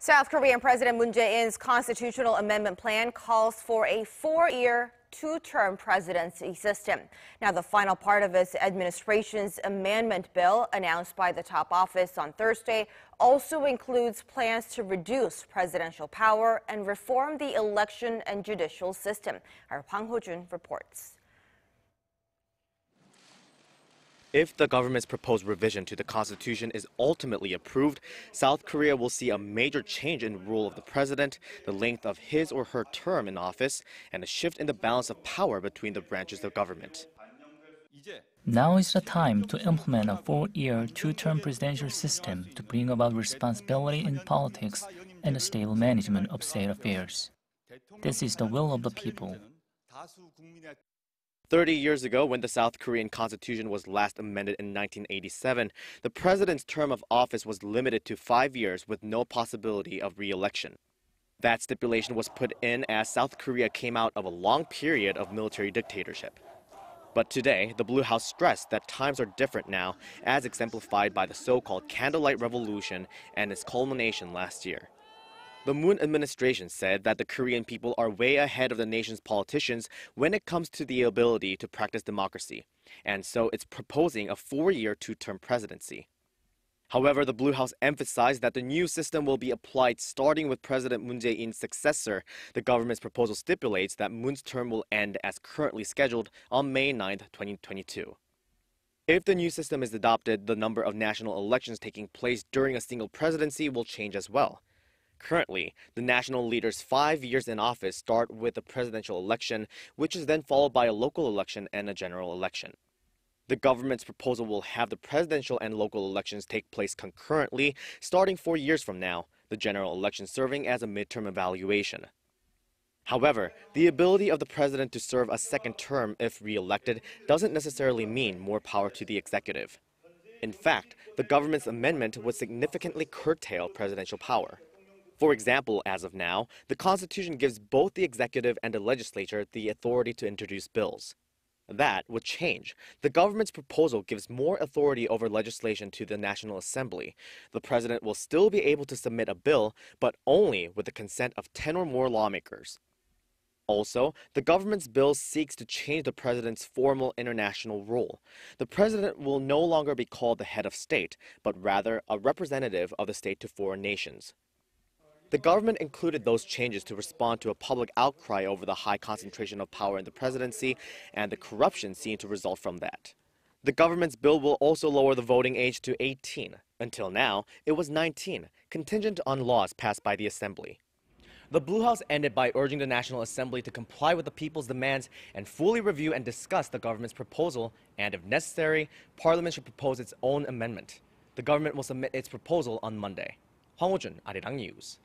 South Korean President Moon Jae-in's constitutional amendment plan calls for a 4-year, two-term presidency system. Now, the final part of his administration's amendment bill, announced by the top office on Thursday, also includes plans to reduce presidential power and reform the election and judicial system. Our Hwang Hojun reports. If the government's proposed revision to the constitution is ultimately approved, South Korea will see a major change in rule of the president, the length of his or her term in office, and a shift in the balance of power between the branches of government. Now is the time to implement a 4-year, two-term presidential system to bring about responsibility in politics and a stable management of state affairs. This is the will of the people. 30 years ago, when the South Korean constitution was last amended in 1987, the president's term of office was limited to 5 years with no possibility of re-election. That stipulation was put in as South Korea came out of a long period of military dictatorship. But today, the Blue House stressed that times are different now, as exemplified by the so-called Candlelight Revolution and its culmination last year. The Moon administration said that the Korean people are way ahead of the nation's politicians when it comes to the ability to practice democracy, and so it's proposing a 4-year, two-term presidency. However, the Blue House emphasized that the new system will be applied starting with President Moon Jae-in's successor. The government's proposal stipulates that Moon's term will end as currently scheduled on May 9, 2022. If the new system is adopted, the number of national elections taking place during a single presidency will change as well. Currently, the national leader's 5 years in office start with a presidential election, which is then followed by a local election and a general election. The government's proposal will have the presidential and local elections take place concurrently, starting 4 years from now, the general election serving as a midterm evaluation. However, the ability of the president to serve a second term if re-elected doesn't necessarily mean more power to the executive. In fact, the government's amendment would significantly curtail presidential power. For example, as of now, the Constitution gives both the executive and the legislature the authority to introduce bills. That would change. The government's proposal gives more authority over legislation to the National Assembly. The president will still be able to submit a bill, but only with the consent of 10 or more lawmakers. Also, the government's bill seeks to change the president's formal international role. The president will no longer be called the head of state, but rather a representative of the state to foreign nations. The government included those changes to respond to a public outcry over the high concentration of power in the presidency and the corruption seen to result from that. The government's bill will also lower the voting age to 18. Until now, it was 19, contingent on laws passed by the Assembly. The Blue House ended by urging the National Assembly to comply with the people's demands and fully review and discuss the government's proposal, and if necessary, Parliament should propose its own amendment. The government will submit its proposal on Monday. Hwang Hojun, Arirang News.